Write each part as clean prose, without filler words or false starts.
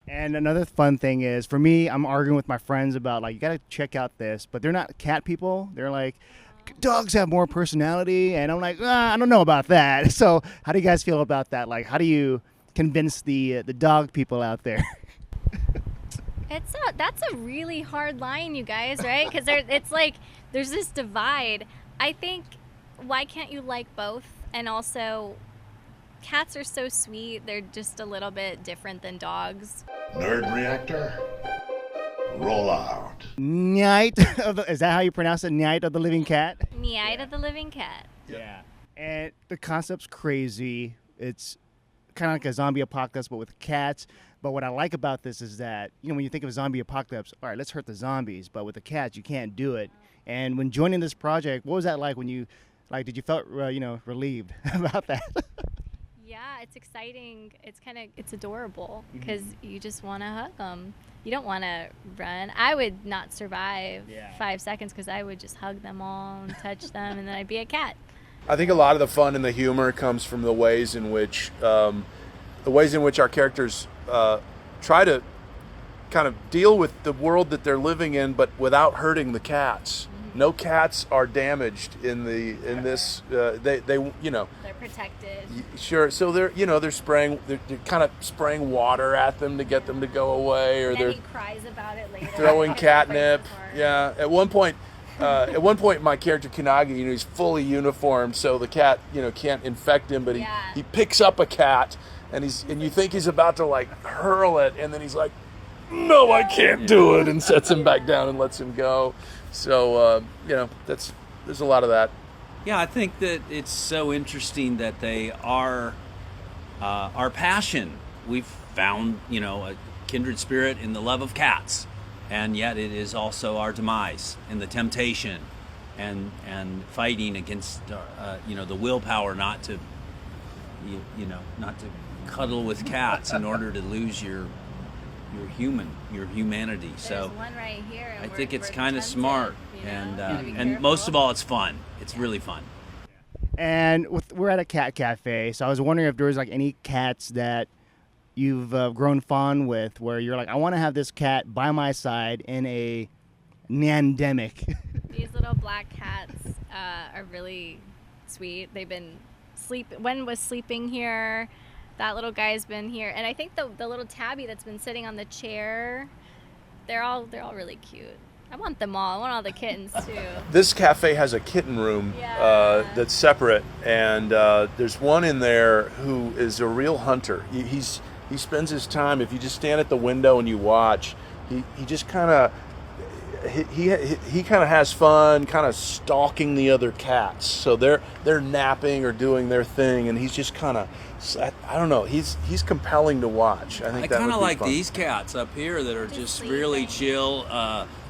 And another fun thing is, for me, I'm arguing with my friends about like you got to check out this, but they're not cat people. They're like, dogs have more personality, and I'm like, I don't know about that. So, how do you guys feel about that? Like, how do you convince the dog people out there? That's a really hard line, you guys, right? Because it's like there's this divide. I think, why can't you like both? And also, cats are so sweet. They're just a little bit different than dogs. Nerd Reactor, roll out. Nyaight, is that how you pronounce it? Nyaight of the living cat? Nyaight of the living cat. Yeah. And the concept's crazy. It's kind of like a zombie apocalypse, but with cats. But what I like about this is that, when you think of a zombie apocalypse, all right, let's hurt the zombies. But with the cats, you can't do it. And when joining this project, what was that like when you, did you felt, relieved about that? Yeah, it's exciting. It's adorable because you just want to hug them. You don't want to run. I would not survive 5 seconds because I would just hug them all and touch them, and then I'd be a cat. I think a lot of the fun and the humor comes from the ways in which our characters try to kind of deal with the world that they're living in, but without hurting the cats. No cats are damaged in this. They're protected. Sure. So they're kind of spraying water at them to get them to go away, or then he cries about it later. Throwing catnip. Yeah. At one point, my character Kanagi, he's fully uniformed, so the cat, can't infect him. But he picks up a cat, and you think he's about to like hurl it, and then he's like, "No, I can't do it," and sets him back down and lets him go. So there's a lot of that. Yeah, I think that it's so interesting that they are our passion. We've found, a kindred spirit in the love of cats, and yet it is also our demise and the temptation, and fighting against, the willpower not to cuddle with cats in order to lose your humanity. There's one right here, and I think it's kind of smart, and most of all, it's fun. It's really fun. And we're at a cat cafe, so I was wondering if there was like any cats that you've grown fond with, where you're like, I want to have this cat by my side in a pandemic. These little black cats are really sweet. They've been Wen was sleeping here. That little guy's been here, and I think the little tabby that's been sitting on the chair, they're all really cute. I want them all. I want all the kittens too. This cafe has a kitten room that's separate, and there's one in there who is a real hunter. He spends his time, if you just stand at the window and you watch, he just kind of he kind of has fun, kind of stalking the other cats. So they're napping or doing their thing, and he's just kind of, I don't know, he's compelling to watch. I kind of like fun. These cats up here that are just really chill,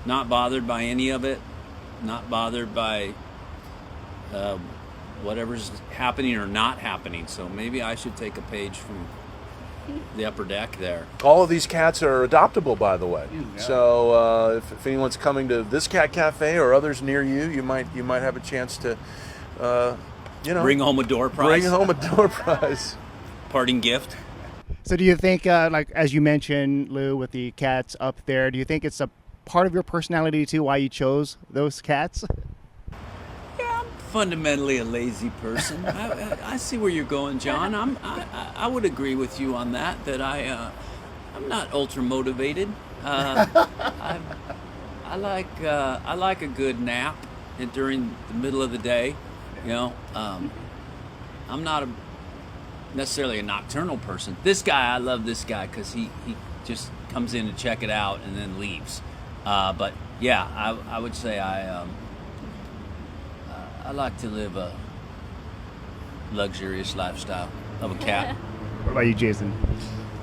not bothered by any of it, not bothered by whatever's happening or not happening. So maybe I should take a page from the upper deck there. All of these cats are adoptable, by the way. Yeah. So if anyone's coming to this cat cafe or others near you, you might have a chance to, bring home a door prize. Bring home a door prize. Parting gift. So do you think, like as you mentioned, Lew, with the cats up there, do you think it's a part of your personality too, why you chose those cats? Fundamentally a lazy person. I see where you're going, John. I would agree with you on that. That I'm not ultra motivated. I like a good nap during the middle of the day. I'm not necessarily a nocturnal person. This guy, I love this guy because he just comes in to check it out and then leaves. But yeah, I would say I like to live a luxurious lifestyle of a cat. What about you, Jason?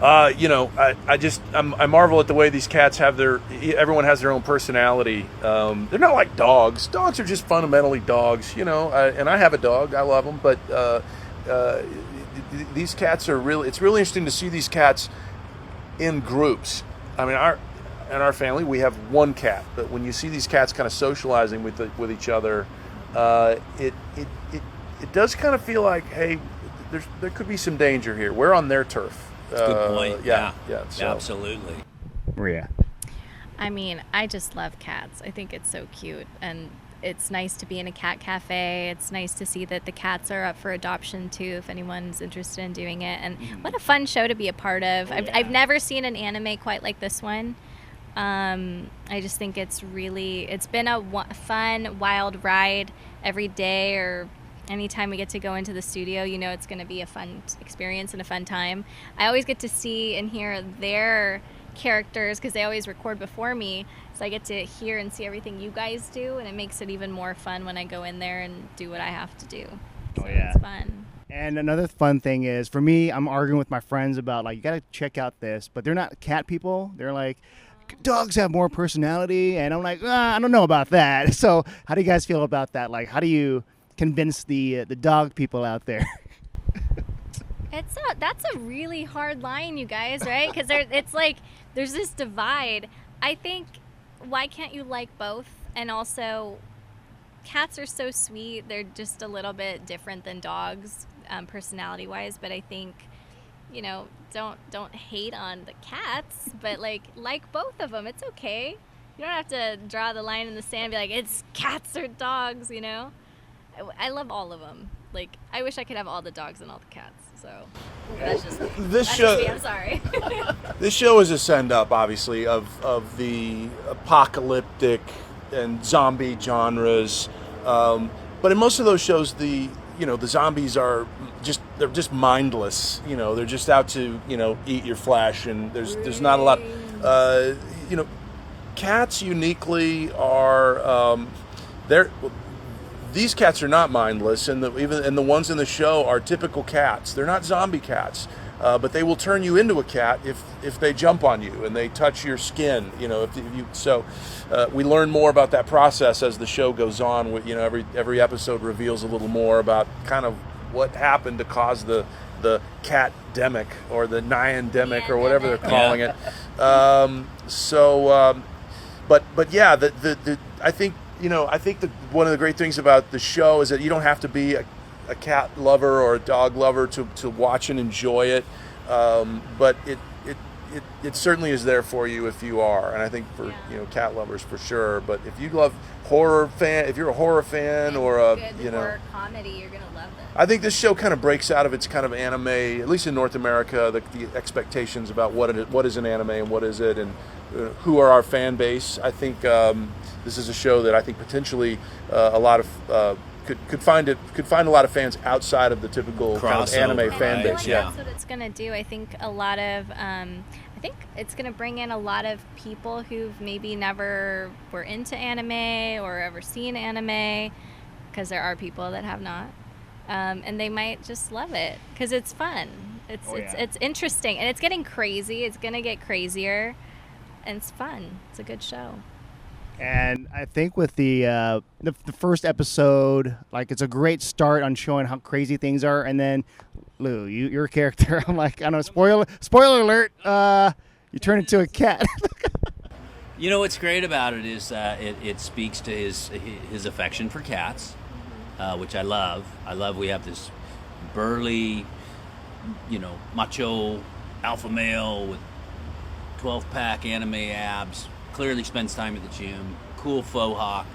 I marvel at the way these cats everyone has their own personality. They're not like dogs. Dogs are just fundamentally dogs, and I have a dog. I love them, but these cats are it's really interesting to see these cats in groups. I mean, in our family, we have one cat, but when you see these cats kind of socializing with each other, it does kind of feel like, hey, there could be some danger here. We're on their turf. That's a good point. Yeah. So. Absolutely. Maria. I mean, I just love cats. I think it's so cute, and it's nice to be in a cat cafe. It's nice to see that the cats are up for adoption too, if anyone's interested in doing it. And what a fun show to be a part of. I've never seen an anime quite like this one. I just think it's been a fun, wild ride every day, or anytime we get to go into the studio, it's going to be a fun experience and a fun time. I always get to see and hear their characters because they always record before me, so I get to hear and see everything you guys do, and it makes it even more fun when I go in there and do what I have to do. So it's fun. And another fun thing is, for me, I'm arguing with my friends about, like, you got to check out this, but they're not cat people. They're like, dogs have more personality, and I'm like, I don't know about that. So how do you guys feel about that? Like, how do you convince the dog people out there? That's a really hard line, you guys, right? Because it's like there's this divide. I think, why can't you like both? And also, cats are so sweet. They're just a little bit different than dogs, personality-wise. But I think, don't hate on the cats, but like both of them. It's okay. You don't have to draw the line in the sand and be like, it's cats or dogs, I love all of them. Like, I wish I could have all the dogs and all the cats. So that's just me. That's just me. I'm sorry. This show is a send up, obviously, of the apocalyptic and zombie genres. But in most of those shows, the zombies are just mindless. They're just out to eat your flesh, and there's not a lot. Cats uniquely are these cats are not mindless, and the ones in the show are typical cats. They're not zombie cats, but they will turn you into a cat if they jump on you and they touch your skin. We learn more about that process as the show goes on. Every episode reveals a little more about kind of what happened to cause the cat-demic or the Nyaight or whatever they're calling it. I think that one of the great things about the show is that you don't have to be a cat lover or a dog lover to watch and enjoy it. But it certainly is there for you if you are, and I think for cat lovers for sure. But if you love horror fan, if you're a horror fan or a horror comedy, you're gonna love it. I think this show kind of breaks out of its kind of anime, at least in North America, the expectations about what is an anime and what is it, and who are our fan base. I think this is a show that I think potentially a lot of could find a lot of fans outside of the typical kind of anime fan base. Like that's what it's gonna do. I think it's gonna bring in a lot of people who've maybe never were into anime or ever seen anime, because there are people that have not, and they might just love it because it's fun. It's interesting, and it's getting crazy. It's gonna get crazier, and it's fun. It's a good show. And I think with the first episode, like, it's a great start on showing how crazy things are. And then, Lew, your character, I'm like, I don't know, spoiler alert, you turn into a cat. What's great about it is it speaks to his affection for cats, which I love. We have this burly, macho alpha male with 12-pack anime abs. Clearly spends time at the gym, cool faux hawk,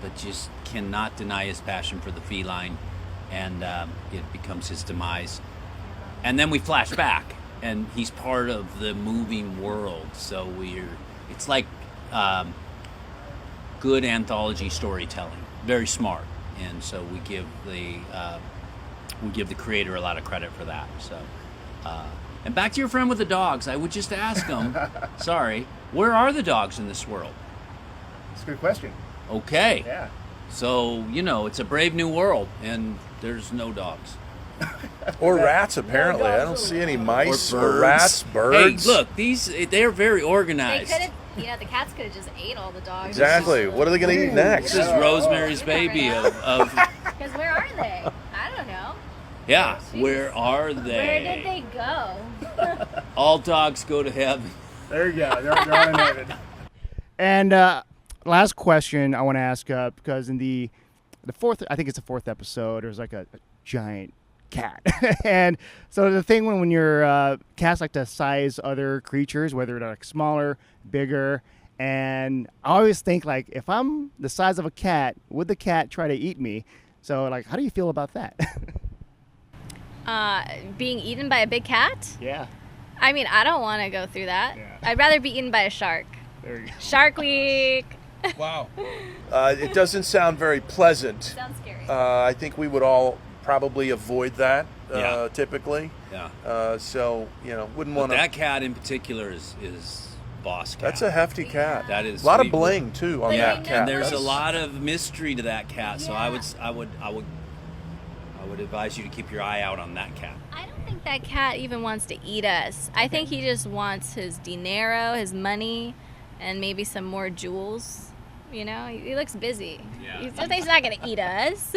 but just cannot deny his passion for the feline, and it becomes his demise. And then we flash back, and he's part of the moving world. So it's like good anthology storytelling, very smart, and so we give the creator a lot of credit for that. So. And back to your friend with the dogs, I would just ask him, sorry, where are the dogs in this world? That's a good question. Okay. Yeah. So, it's a brave new world, and there's no dogs. Or rats, apparently. I don't see any mice or rats, birds. Hey, look, they're very organized. They could have, the cats could have just ate all the dogs. Exactly. What are they going to eat next? This is Rosemary's Baby of... Because where are they? I don't know. Yeah, where are they? Where did they go? All dogs go to heaven. There you go. They're all in heaven. And last question I want to ask, because in the fourth, I think it's the fourth episode, there's like a giant cat. And so the thing when your cats like to size other creatures, whether they're like smaller, bigger, and I always think like, if I'm the size of a cat, would the cat try to eat me? So like, how do you feel about that? Being eaten by a big cat? Yeah. I mean, I don't want to go through that. Yeah. I'd rather be eaten by a shark. There you go. Shark Week. Wow. It doesn't sound very pleasant. Sounds scary. I think we would all probably avoid that Yeah. typically. Yeah. So, wouldn't But want to. that cat in particular is boss cat. That's a hefty cat. That is a lot of sweet. bling too on Yeah, that and cat. And there's a That's- lot of mystery to that cat, so I Yeah. would advise you to keep your eye out on that cat. I don't think that cat even wants to eat us. I think he just wants his dinero, his money, and maybe some more jewels. He looks busy. Yeah. He's not going to eat us.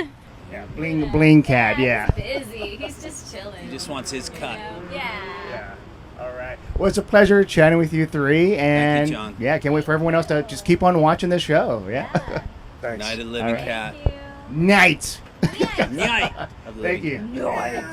Yeah, bling cat. Yeah. He's busy. He's just chilling. He just wants his cut. Yeah. Yeah. All right. Well, it's a pleasure chatting with you three, and John. yeah, can't wait for everyone else to just keep on watching the show. Yeah. Thanks. Night of the Living All right. Cat. Night. Nyaight of the Thank Living you. Cat.